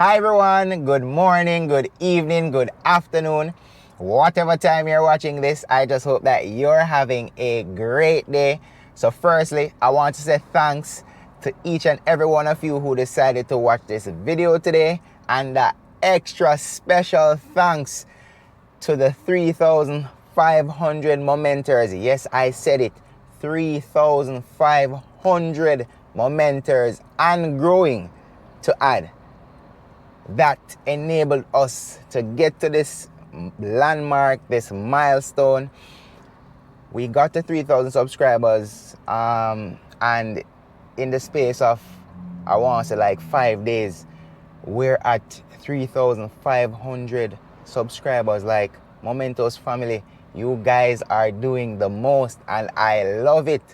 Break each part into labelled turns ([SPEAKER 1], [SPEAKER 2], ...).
[SPEAKER 1] Hi everyone, good morning, good evening, good afternoon. Whatever time you're watching this, I just hope that you're having a great day. So firstly, I want to say thanks to each and every one of you who decided to watch this video today. And extra special thanks to the 3,500 momenters. Yes, I said it. 3,500 momenters and growing to add. That enabled us to get to this landmark, this milestone. We got to 3,000 subscribers, and in the space of, I want to say like 5 days, we're at 3,500 subscribers. Like, Momentos family, you guys are doing the most and I love it.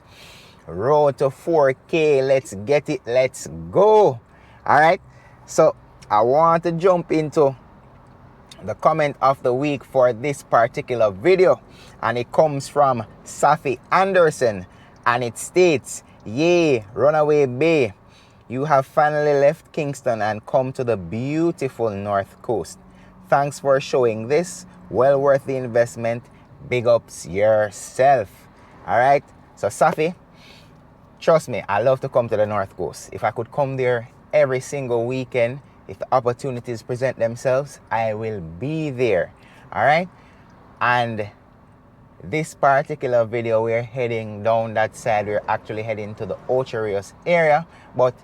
[SPEAKER 1] Road to 4K, let's get it, let's go. All right, so I want to jump into the comment of the week for this particular video, and it comes from Safi Anderson, and it states, "Yay, Runaway Bay, you have finally left Kingston and come to the beautiful North Coast. Thanks for showing this, well worth the investment. Big ups yourself." All right, so Safi, trust me, I love to come to the North Coast. If I could come there every single weekend, if the opportunities present themselves, I will be there. All right, and this particular video, we're heading down that side. We're actually heading to the Ocho Rios area, but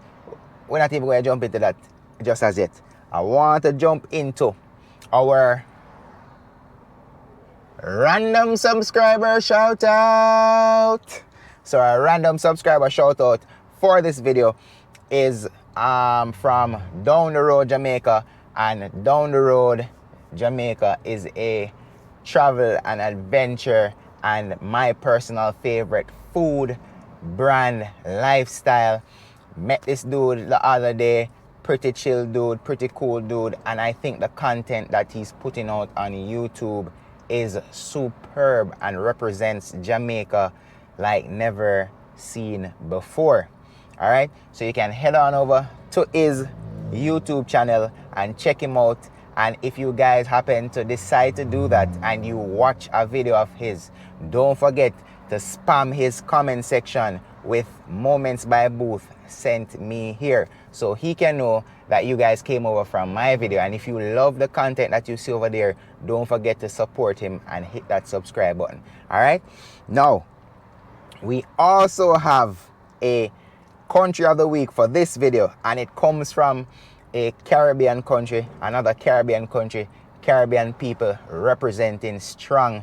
[SPEAKER 1] we're not even going to jump into that just as yet. I want to jump into our random subscriber shout out. So our random subscriber shout out for this video is from Down the Road Jamaica, and Down the Road Jamaica is a travel and adventure and my personal favorite food brand lifestyle. Met this dude the other day, pretty chill dude, pretty cool dude, and I think the content that he's putting out on YouTube is superb and represents Jamaica like never seen before. All right, so you can head on over to his YouTube channel and check him out. And if you guys happen to decide to do that and you watch a video of his, don't forget to spam his comment section with "Moments by Boothe sent me here," so he can know that you guys came over from my video. And if you love the content that you see over there, don't forget to support him and hit that subscribe button. All right, now we also have a country of the week for this video, and it comes from a Caribbean country, another Caribbean country, Caribbean people representing strong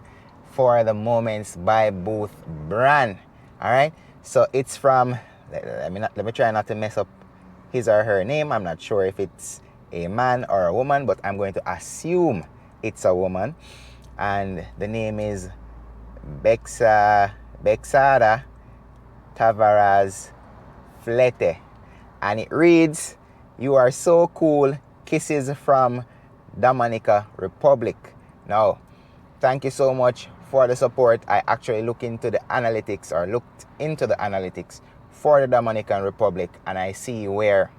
[SPEAKER 1] for the Moments by Boothe brand. All right, so it's from, let me try not to mess up his or her name. I'm not sure if it's a man or a woman, but I'm going to assume it's a woman, and the name is Bexada Tavares Flete, and it reads, "You are so cool, kisses from Dominica Republic." Now, thank you so much for the support. I actually looked into the analytics for the Dominican Republic, and I see where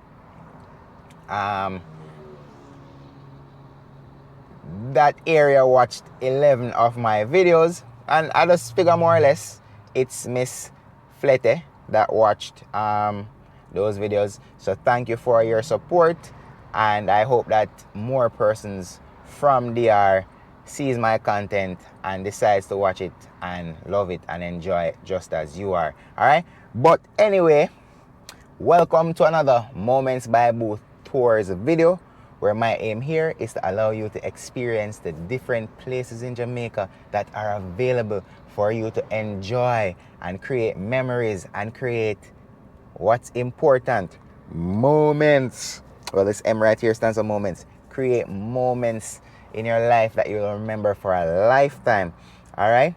[SPEAKER 1] that area watched 11 of my videos, and I just figure more or less it's Miss Flete that watched those videos. So thank you for your support, and I hope that more persons from DR sees my content and decides to watch it and love it and enjoy it just as you are. All right, but anyway, welcome to another Moments by Boothe Tours video, where my aim here is to allow you to experience the different places in Jamaica that are available for you to enjoy and create memories and create what's important, moments. Well, this M right here stands for moments. Create moments in your life that you'll remember for a lifetime. All right,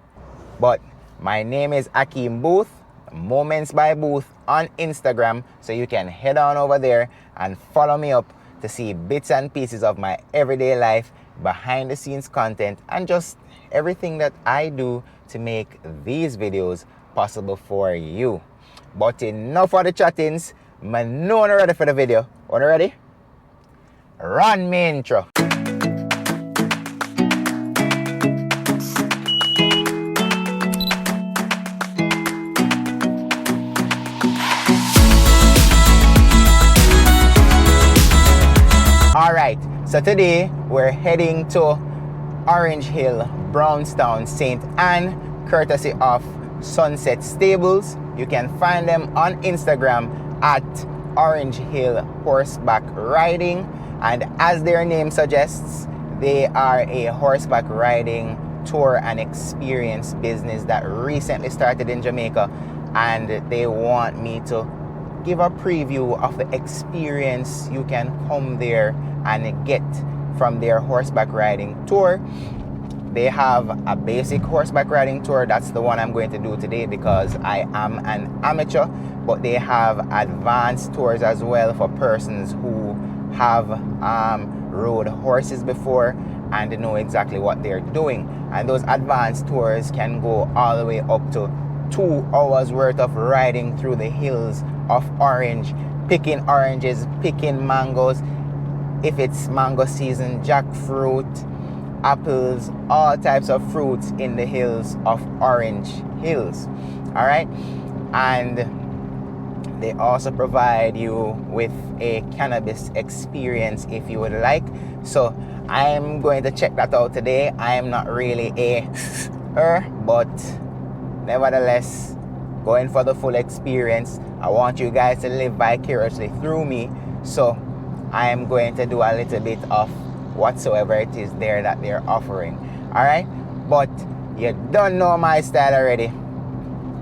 [SPEAKER 1] but my name is Akeem Boothe, Moments by Boothe on Instagram, so you can head on over there and follow me up to see bits and pieces of my everyday life, behind the scenes content, and just everything that I do to make these videos possible for you. But enough of the chattings. I know you're ready for the video. Are you ready? Run me intro. Alright, so today we're heading to Orange Hill, Browns Town, St. Anne, courtesy of Sunset Stables. You can find them on Instagram at Orange Hill Horseback Riding, and as their name suggests, they are a horseback riding tour and experience business that recently started in Jamaica, and they want me to give a preview of the experience you can come there and get from their horseback riding tour. They have a basic horseback riding tour. That's the one I'm going to do today because I am an amateur, but they have advanced tours as well for persons who have rode horses before and know exactly what they're doing. And those advanced tours can go all the way up to 2 hours worth of riding through the hills of Orange, picking oranges, picking mangoes. If it's mango season, jackfruit, apples, all types of fruits in the hills of Orange Hills. All right, and they also provide you with a cannabis experience if you would like. So I'm going to check that out today. I am not really a but nevertheless, going for the full experience. I want you guys to live vicariously through me. So I am going to do a little bit of whatsoever it is there that they're offering. Alright, but you don't know my style already.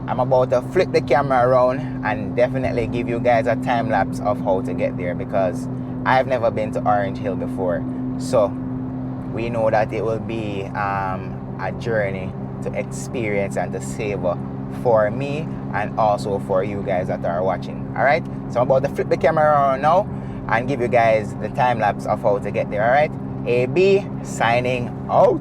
[SPEAKER 1] I'm about to flip the camera around and definitely give you guys a time lapse of how to get there, because I've never been to Orange Hill before. So we know that it will be a journey to experience and to savor for me and also for you guys that are watching. Alright, so I'm about to flip the camera around now and give you guys the time lapse of how to get there. Alright, AB signing out.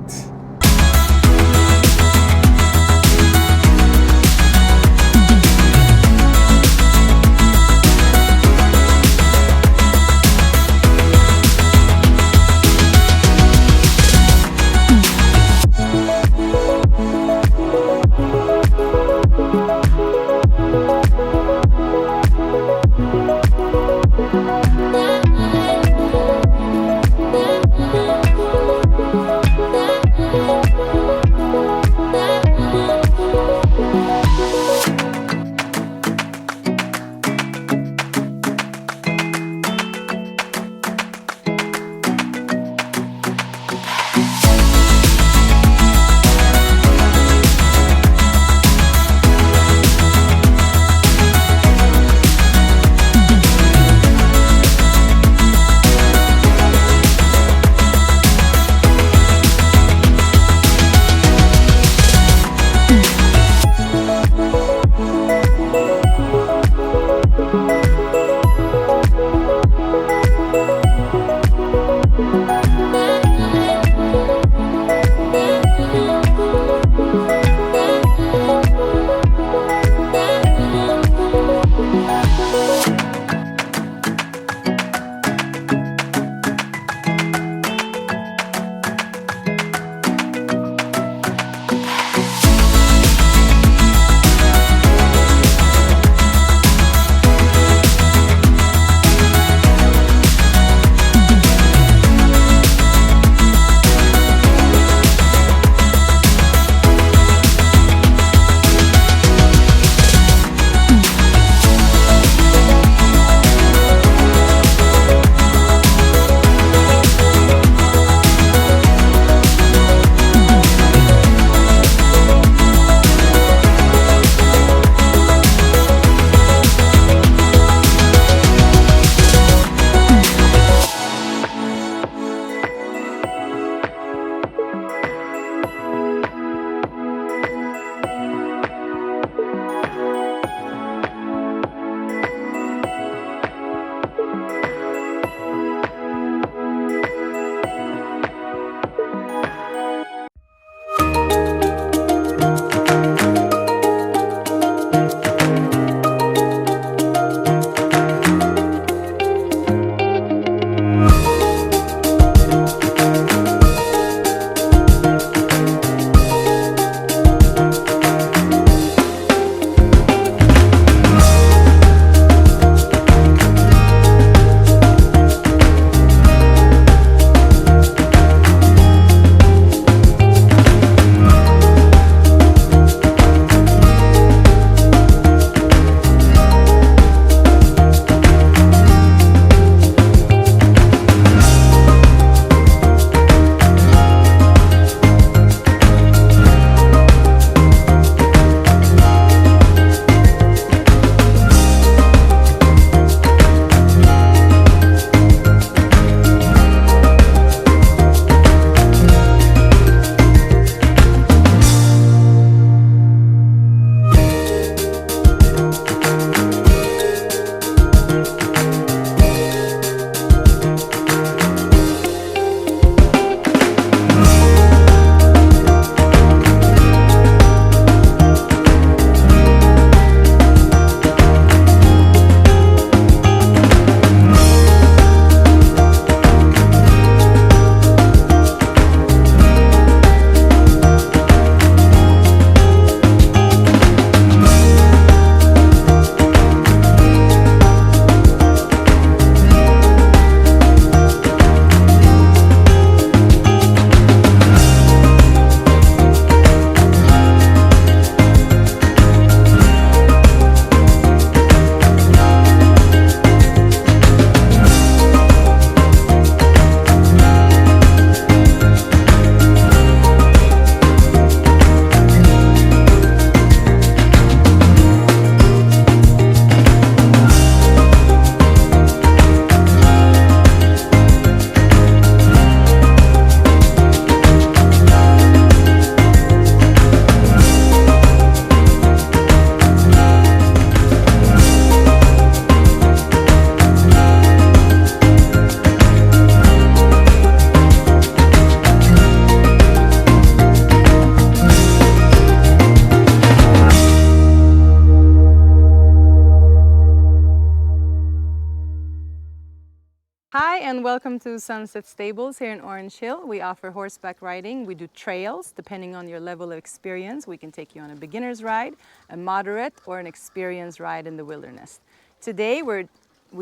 [SPEAKER 2] welcome to Sunset Stables here in Orange Hill. We offer horseback riding. We do trails. Depending on your level of experience, we can take you on a beginner's ride, a moderate, or an experienced ride in the wilderness. Today, we're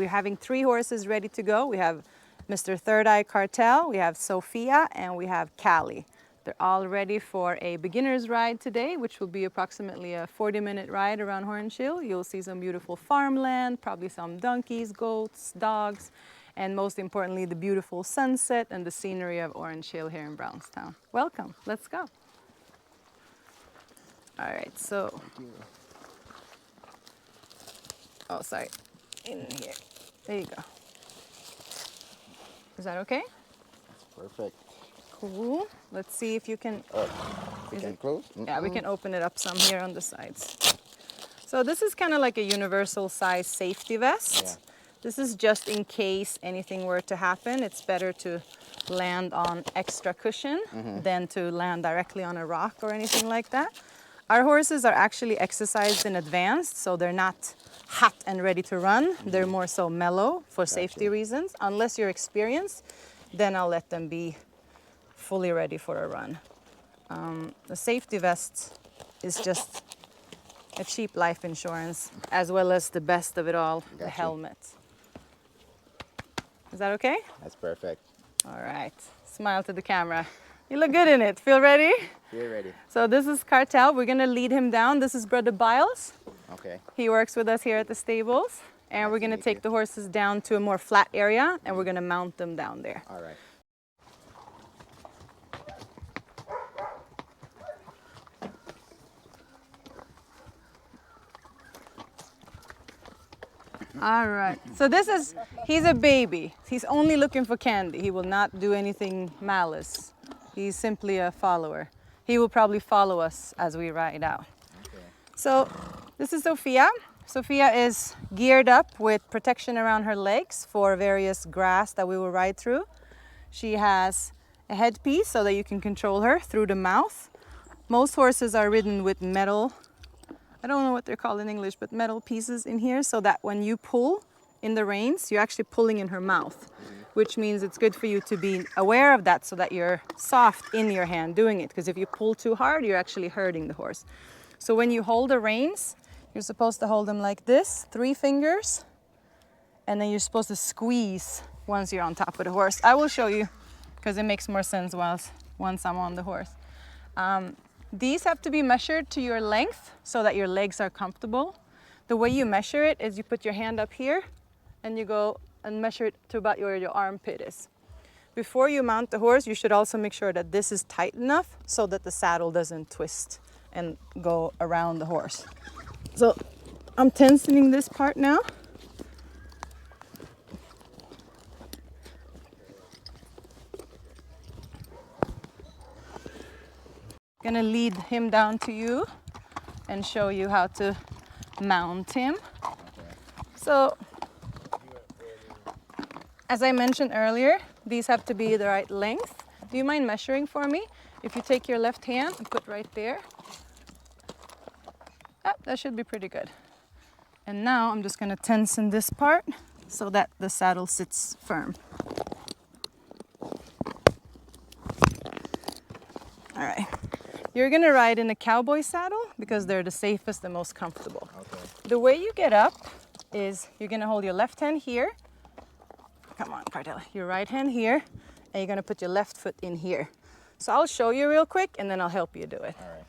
[SPEAKER 2] having 3 horses ready to go. We have Mr. Third Eye Cartel, we have Sophia, and we have Callie. They're all ready for a beginner's ride today, which will be approximately a 40-minute ride around Orange Hill. You'll see some beautiful farmland, probably some donkeys, goats, dogs, and most importantly, the beautiful sunset and the scenery of Orange Hill here in Browns Town. Welcome, let's go. All right, so, oh, sorry, in here, there you go. Is that okay?
[SPEAKER 1] That's perfect.
[SPEAKER 2] Cool. Let's see if you can.
[SPEAKER 1] We can close?
[SPEAKER 2] Yeah, we can open it up some here on the sides. So this is kind of like a universal size safety vest.
[SPEAKER 1] Yeah.
[SPEAKER 2] This is just in case anything were to happen. It's better to land on extra cushion than to land directly on a rock or anything like that. Our horses are actually exercised in advance, so they're not hot and ready to run. They're more so mellow for safety reasons. Unless you're experienced, then I'll let them be fully ready for a run. The safety vest is just a cheap life insurance, as well as the best of it all, the helmet. Is that okay?
[SPEAKER 1] That's perfect.
[SPEAKER 2] All right, smile to the camera. You look good in it. Feel ready?
[SPEAKER 1] Feel ready.
[SPEAKER 2] So this is Cartel. We're gonna lead him down. This is Brother Biles.
[SPEAKER 1] Okay.
[SPEAKER 2] He works with us here at the stables. And we're gonna take the horses down to a more flat area, and we're gonna mount them down there.
[SPEAKER 1] All right.
[SPEAKER 2] All right, so he's a baby. He's only looking for candy. He will not do anything malice. He's simply a follower. He will probably follow us as we ride out.
[SPEAKER 1] Okay.
[SPEAKER 2] So this is Sophia. Sophia is geared up with protection around her legs for various grass that we will ride through. She has a headpiece so that you can control her through the mouth. Most horses are ridden with metal, I don't know what they're called in English, but metal pieces in here so that when you pull in the reins, you're actually pulling in her mouth, which means it's good for you to be aware of that so that you're soft in your hand doing it. Because if you pull too hard, you're actually hurting the horse. So when you hold the reins, you're supposed to hold them like this, 3 fingers, and then you're supposed to squeeze once you're on top of the horse. I will show you because it makes more sense once I'm on the horse. These have to be measured to your length so that your legs are comfortable. The way you measure it is you put your hand up here and you go and measure it to about where your armpit is. Before you mount the horse, you should also make sure that this is tight enough so that the saddle doesn't twist and go around the horse. So I'm tensioning this part now. Gonna lead him down to you and show you how to mount him. So, as I mentioned earlier, these have to be the right length. Do you mind measuring for me? If you take your left hand and put right there. That should be pretty good. And now I'm just gonna tension this part so that the saddle sits firm. All right. You're gonna ride in a cowboy saddle because they're the safest and most comfortable.
[SPEAKER 1] Okay.
[SPEAKER 2] The way you get up is you're gonna hold your left hand here. Come on, Cartel. Your right hand here, and you're gonna put your left foot in here. So I'll show you real quick and then I'll help you do it.
[SPEAKER 1] All right.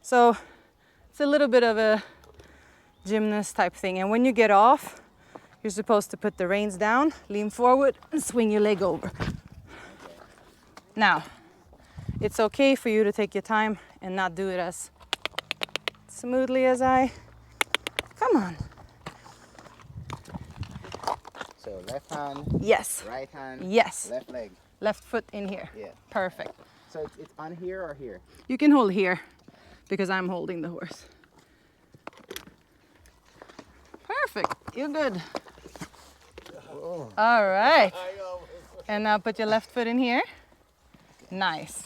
[SPEAKER 2] So it's a little bit of a gymnast type thing. And when you get off, you're supposed to put the reins down, lean forward, and swing your leg over. Okay. Now, it's okay for you to take your time and not do it as smoothly as I. Come on.
[SPEAKER 1] So left hand.
[SPEAKER 2] Yes.
[SPEAKER 1] Right hand.
[SPEAKER 2] Yes.
[SPEAKER 1] Left leg.
[SPEAKER 2] Left foot in here.
[SPEAKER 1] Yeah.
[SPEAKER 2] Perfect.
[SPEAKER 1] So it's on here or here?
[SPEAKER 2] You can hold here because I'm holding the horse. Perfect. You're good.
[SPEAKER 1] Oh.
[SPEAKER 2] All right. And now put your left foot in here. Nice.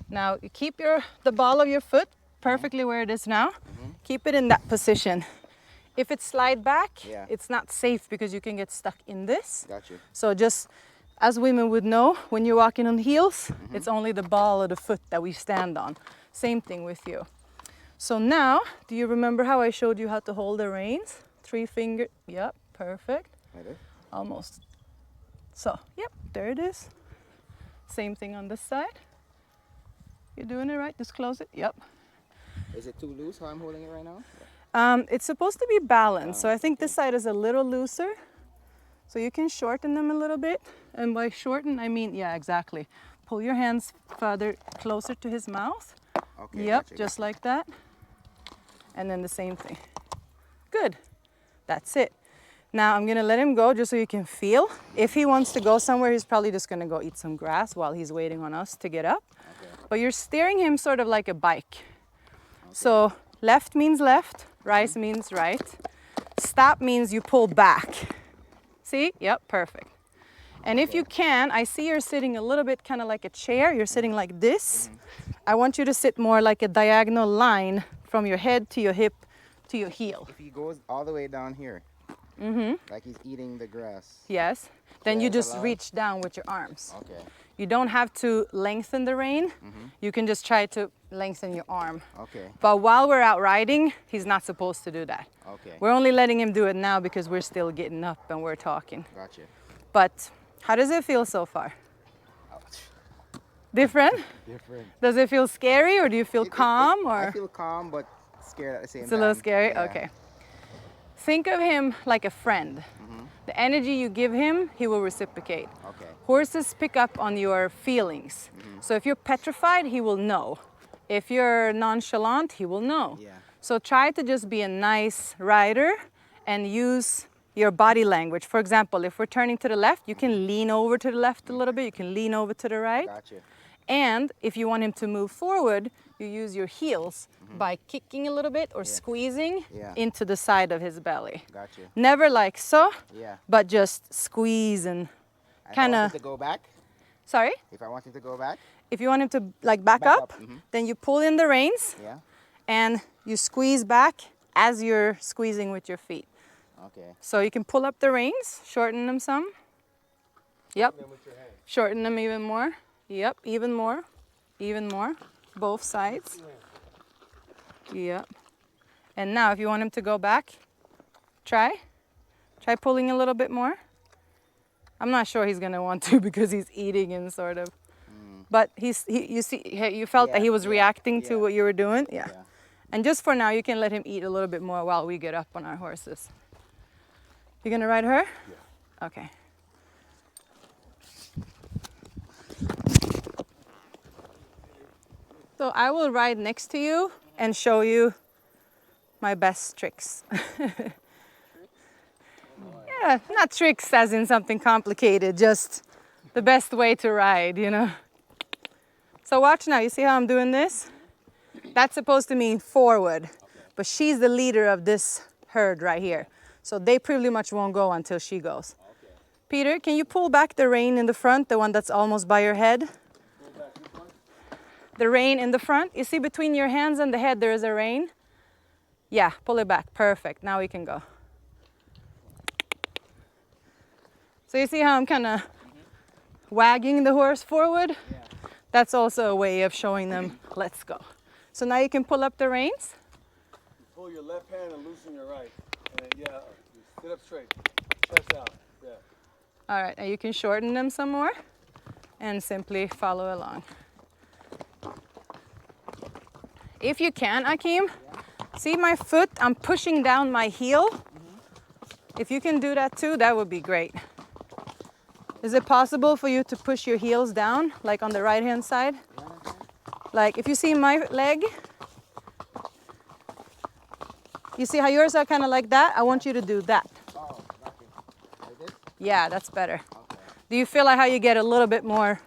[SPEAKER 2] Now you keep the ball of your foot perfectly where it is now. Keep it in that position. If it's slide back,
[SPEAKER 1] Yeah.
[SPEAKER 2] it's not safe because you can get stuck in this.
[SPEAKER 1] Got you.
[SPEAKER 2] So just as women would know, when you're walking on heels, it's only the ball of the foot that we stand on. Same thing with you. So now, do you remember how I showed you how to hold the reins? 3 finger, yep, perfect.
[SPEAKER 1] Like this?
[SPEAKER 2] Almost. So, yep, there it is. Same thing on this side. You're doing it right, just close it, yep.
[SPEAKER 1] Is it too loose how I'm holding it right now?
[SPEAKER 2] It's supposed to be balanced, so I think this side is a little looser. So you can shorten them a little bit. And by shorten, I mean, yeah, exactly. Pull your hands further closer to his mouth.
[SPEAKER 1] Okay.
[SPEAKER 2] Yep,
[SPEAKER 1] Gotcha.
[SPEAKER 2] just like that. And then the same thing. Good. That's it. Now I'm gonna let him go just so you can feel. If he wants to go somewhere, he's probably just gonna go eat some grass while he's waiting on us to get up.
[SPEAKER 1] Okay.
[SPEAKER 2] But you're steering him sort of like a bike. So left means left, right means right. Stop means you pull back. See? Yep, perfect. And if you can, I see you're sitting a little bit kind of like a chair. You're sitting like this. I want you to sit more like a diagonal line from your head to your hip to your heel.
[SPEAKER 1] If he goes all the way down here, like he's eating the grass.
[SPEAKER 2] Yes. Then
[SPEAKER 1] Yeah,
[SPEAKER 2] you
[SPEAKER 1] it's
[SPEAKER 2] just
[SPEAKER 1] allowed.
[SPEAKER 2] reach down with your arms.
[SPEAKER 1] Okay.
[SPEAKER 2] You don't have to lengthen the rein. You can just try to lengthen your arm.
[SPEAKER 1] Okay.
[SPEAKER 2] But while we're out riding, he's not supposed to do that.
[SPEAKER 1] Okay.
[SPEAKER 2] We're only letting him do it now because we're still getting up and we're talking.
[SPEAKER 1] Gotcha.
[SPEAKER 2] But how does it feel so far? Different?
[SPEAKER 1] Different.
[SPEAKER 2] Does it feel scary or do you feel calm?
[SPEAKER 1] I
[SPEAKER 2] or
[SPEAKER 1] feel calm but scared at the same time.
[SPEAKER 2] it's a little scary?
[SPEAKER 1] Yeah.
[SPEAKER 2] Okay. Think of him like a friend. The energy you give him, he will reciprocate.
[SPEAKER 1] Okay.
[SPEAKER 2] Horses pick up on your feelings. So if you're petrified, he will know. If you're nonchalant, he will know.
[SPEAKER 1] Yeah.
[SPEAKER 2] So try to just be a nice rider and use your body language. For example, if we're turning to the left, you can lean over to the left a little bit. You can lean over to the right.
[SPEAKER 1] Gotcha.
[SPEAKER 2] And if you want him to move forward, you use your heels by kicking a little bit or squeezing into the side of his belly.
[SPEAKER 1] Gotcha.
[SPEAKER 2] Never like so,
[SPEAKER 1] Yeah.
[SPEAKER 2] but just squeeze and
[SPEAKER 1] If
[SPEAKER 2] kind
[SPEAKER 1] I want
[SPEAKER 2] of,
[SPEAKER 1] him to go back,
[SPEAKER 2] sorry?
[SPEAKER 1] if I want him to go back,
[SPEAKER 2] If you want him to like back
[SPEAKER 1] Back
[SPEAKER 2] up,
[SPEAKER 1] up,
[SPEAKER 2] then you pull in the reins
[SPEAKER 1] yeah.
[SPEAKER 2] and you squeeze back as you're squeezing with your feet.
[SPEAKER 1] Okay.
[SPEAKER 2] So you can pull up the reins, shorten them some. Yep. Shorten them even more. Yep, even more. Even more. Both sides. Yep. And now if you want him to go back, try pulling a little bit more. I'm not sure he's gonna want to because he's eating and sort of. But you felt that he was reacting to what you were doing? Yeah. And just for now, you can let him eat a little bit more while we get up on our horses. You gonna ride her? Yeah. Okay. So I will ride next to you and show you my best tricks. Yeah, not tricks as in something complicated, just the best way to ride, you know. So watch now, you see how I'm doing this? That's supposed to mean forward, but she's the leader of this herd right here. So they pretty much won't go until she goes. Peter, can you pull back the rein in the front, the one that's almost by your head? The rein in the front, you see between your hands and the head there is a rein? Yeah, pull it back, perfect, now we can go. So you see how I'm kind of wagging the horse forward? Yeah. That's also a way of showing them, let's go. So now you can pull up the reins.
[SPEAKER 3] You pull your left hand and loosen your right. And you sit up straight, chest out, yeah.
[SPEAKER 2] All right, now you can shorten them some more and simply follow along. If you can, Akeem, see my foot, I'm pushing down my heel. If you can do that too, that would be great. Is it possible for you to push your heels down, like on the right-hand side? Like if you see my leg, you see how yours are kind of like that? I want you to do that.
[SPEAKER 1] Oh, gotcha. Like this?
[SPEAKER 2] Yeah, that's better.
[SPEAKER 1] Okay.
[SPEAKER 2] Do you feel like how you get a little bit more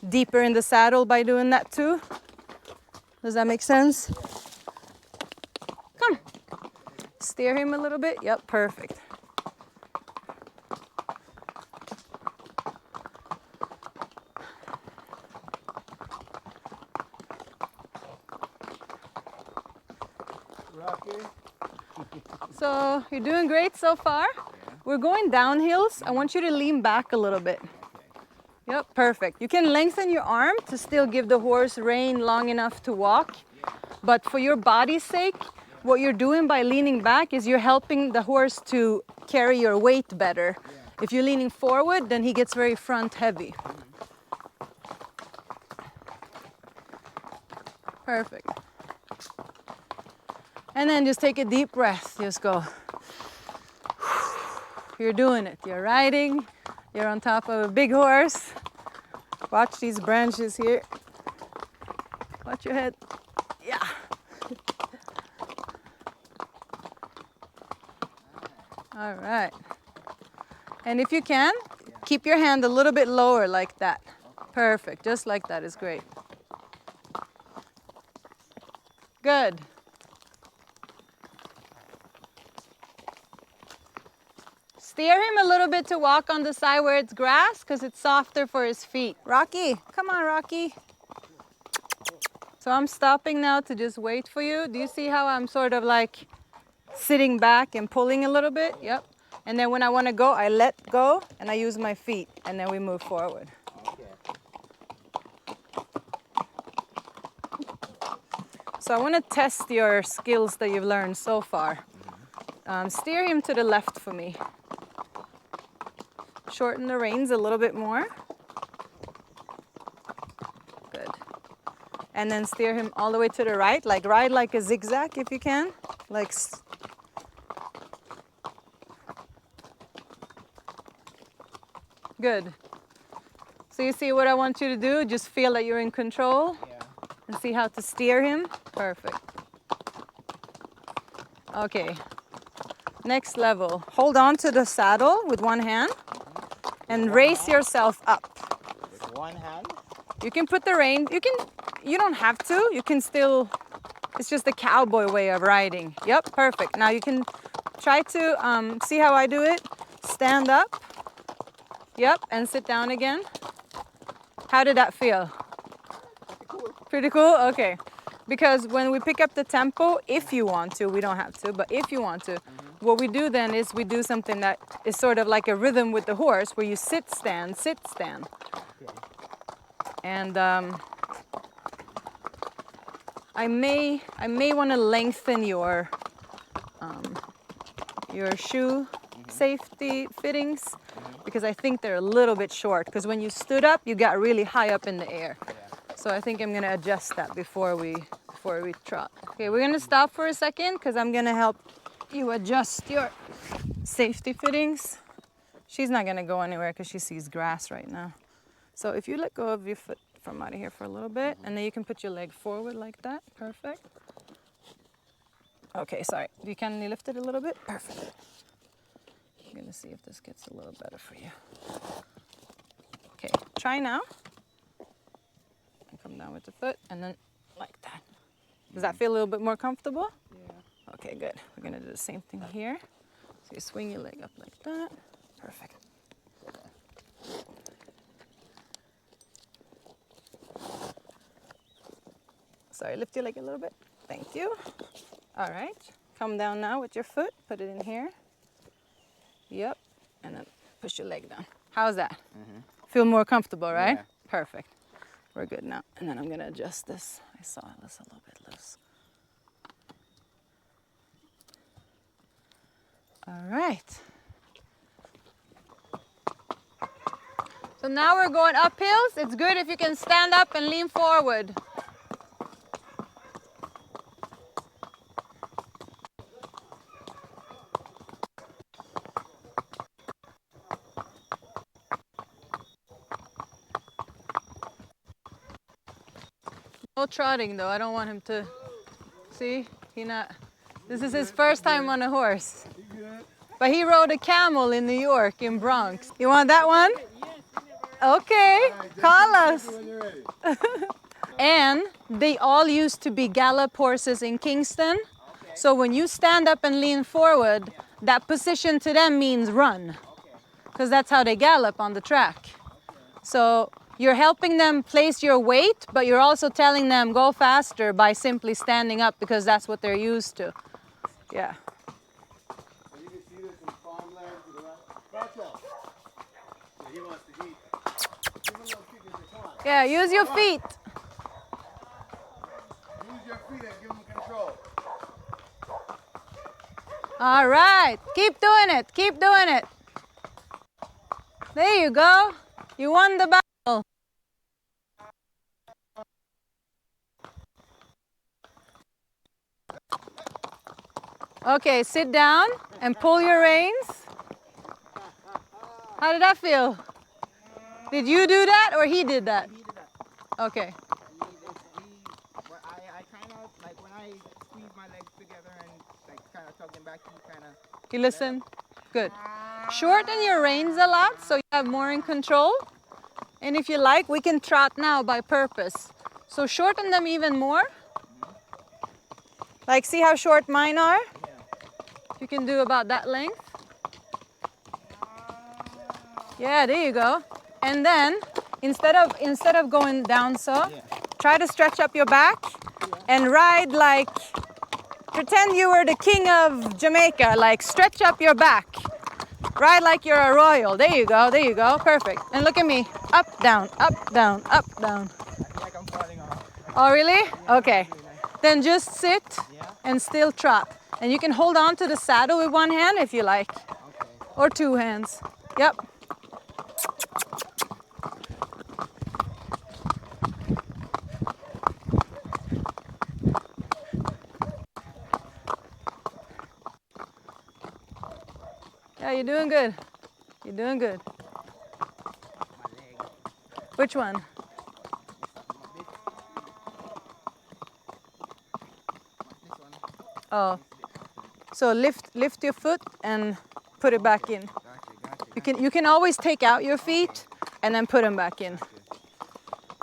[SPEAKER 2] deeper in the saddle by doing that too? Does that make sense? Come. Steer him a little bit. Yep, perfect.
[SPEAKER 3] Rock
[SPEAKER 2] So you're doing great so far. We're going downhills. I want you to lean back a little bit. Yep, perfect. You can lengthen your arm to still give the horse rein long enough to walk. But for your body's sake, what you're doing by leaning back is you're helping the horse to carry your weight better. If you're leaning forward, then he gets very front heavy. Perfect. And then just take a deep breath. Just go. You're doing it. You're riding. You're on top of a big horse. Watch these branches here. Watch your head. Yeah. All right. And if you can, keep your hand a little bit lower like that. Perfect. Just like that is great. Good. Steer him a little bit to walk on the side where it's grass because it's softer for his feet. Rocky, come on, Rocky. So I'm stopping now to just wait for you. Do you see how I'm sort of like sitting back and pulling a little bit? Yep. And then when I want to go, I let go and I use my feet and then we move forward. So I want to test your skills that you've learned so far. Steer him to the left for me. Shorten the reins a little bit more. Good. And then steer him all the way to the right, like ride like a zigzag if you can. Like good. So you see what I want you to do? Just feel that you're in control and see how to steer him. Perfect. Okay. Next level. Hold on to the saddle with one hand and raise yourself up.
[SPEAKER 1] With one hand?
[SPEAKER 2] You can put the rein, you don't have to, you can still, it's just the cowboy way of riding. Yep, perfect. Now you can try to, see how I do it? Stand up. Yep, and sit down again. How did that feel?
[SPEAKER 1] Pretty cool.
[SPEAKER 2] Pretty cool? Okay. Because when we pick up the tempo, if you want to, we don't have to, but if you want to, what we do then is we do something that is sort of like a rhythm with the horse where you sit, stand, sit, stand.
[SPEAKER 1] Okay.
[SPEAKER 2] And I may want to lengthen your shoe safety fittings because I think they're a little bit short because when you stood up, you got really high up in the air. So I think I'm going to adjust that before we trot. Okay, we're going to stop for a second because I'm going to help you adjust your safety fittings. She's not going to go anywhere because she sees grass right now. So if you let go of your foot from out of here for a little bit, and then you can put your leg forward like that. Perfect. Okay, sorry. Can you lift it a little bit? Perfect. I'm going to see if this gets a little better for you. Okay, try now. Come down with the foot and then like that. Does that feel a little bit more comfortable? Yeah. Okay, good. We're gonna do the same thing here. So you swing your leg up like that. Perfect. Sorry, lift your leg a little bit. Thank you. All right. Come down now with your foot. Put it in here. Yep. And then push your leg down. How's that? Feel more comfortable, right?
[SPEAKER 1] Yeah.
[SPEAKER 2] Perfect. We're good now. And then I'm going to adjust this. I saw it was a little bit loose. All right. So now we're going up hills. It's good if you can stand up and lean forward. No trotting though. I don't want him to see. This is his first time on a horse. But he rode a camel in New York, in Bronx. You want that one? Okay, call us. And they all used to be gallop horses in Kingston. So when you stand up and lean forward, that position to them means run. Because that's how they gallop on the track. So you're helping them place your weight, but you're also telling them go faster by simply standing up because that's what they're used to. Yeah. Yeah, use your feet.
[SPEAKER 1] Use your feet and give them control.
[SPEAKER 2] All right, keep doing it, keep doing it. There you go. You won the battle. Okay, sit down and pull your reins. How did that feel? Did you do that or he did that?
[SPEAKER 1] He did that.
[SPEAKER 2] Okay.
[SPEAKER 1] I kind of, like when I squeeze my legs together and like kind of tug them back, he kind of...
[SPEAKER 2] You listen? Good. Shorten your reins a lot so you have more in control. And if you like, we can trot now by purpose. So shorten them even more. Like see how short mine are? You can do about that length. Yeah, there you go. And then instead of going down so, try to stretch up your back and ride like, pretend you were the king of Jamaica, like stretch up your back. Ride like you're a royal. There you go, perfect. And look at me, up, down, up, down, up, down.
[SPEAKER 1] I feel like I'm falling off.
[SPEAKER 2] Oh really? Okay. Then just sit and still trot. And you can hold on to the saddle with one hand if you like.
[SPEAKER 1] Okay.
[SPEAKER 2] Or two hands. Yep. Yeah, you're doing good. You're doing good.
[SPEAKER 1] My leg.
[SPEAKER 2] Which one?
[SPEAKER 1] This one.
[SPEAKER 2] Oh. So lift your foot and put it back in.
[SPEAKER 1] Gotcha.
[SPEAKER 2] You can always take out your feet and then put them back in.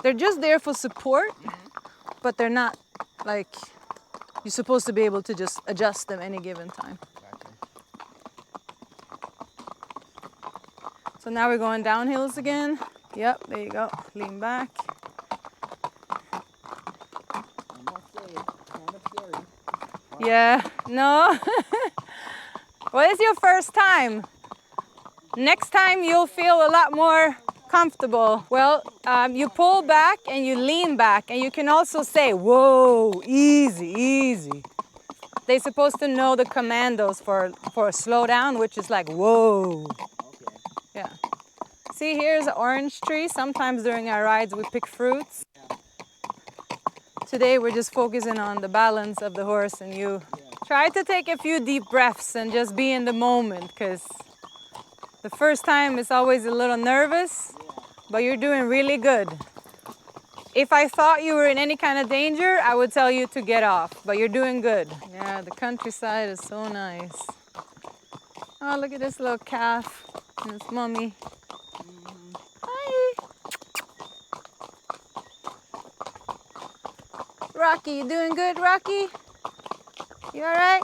[SPEAKER 2] They're just there for support, but they're not like you're supposed to be able to just adjust them any given time. So now we're going down hills again. Yep, there you go. Lean back.
[SPEAKER 1] I must say, kind of scary.
[SPEAKER 2] Yeah, no. Well, it's your first time. Next time you'll feel a lot more comfortable. Well, you pull back and you lean back, and you can also say, whoa, easy, easy. They're supposed to know the commandos for slow down, which is like, whoa.
[SPEAKER 1] Okay.
[SPEAKER 2] Yeah. See, here's an orange tree. Sometimes during our rides we pick fruits. Today we're just focusing on the balance of the horse, and you try to take a few deep breaths and just be in the moment, because the first time it's always a little nervous, but you're doing really good. If I thought you were in any kind of danger, I would tell you to get off, but you're doing good. Yeah, the countryside is so nice. Oh, look at this little calf and its mommy. Hi. Rocky, you doing good, Rocky? You all right?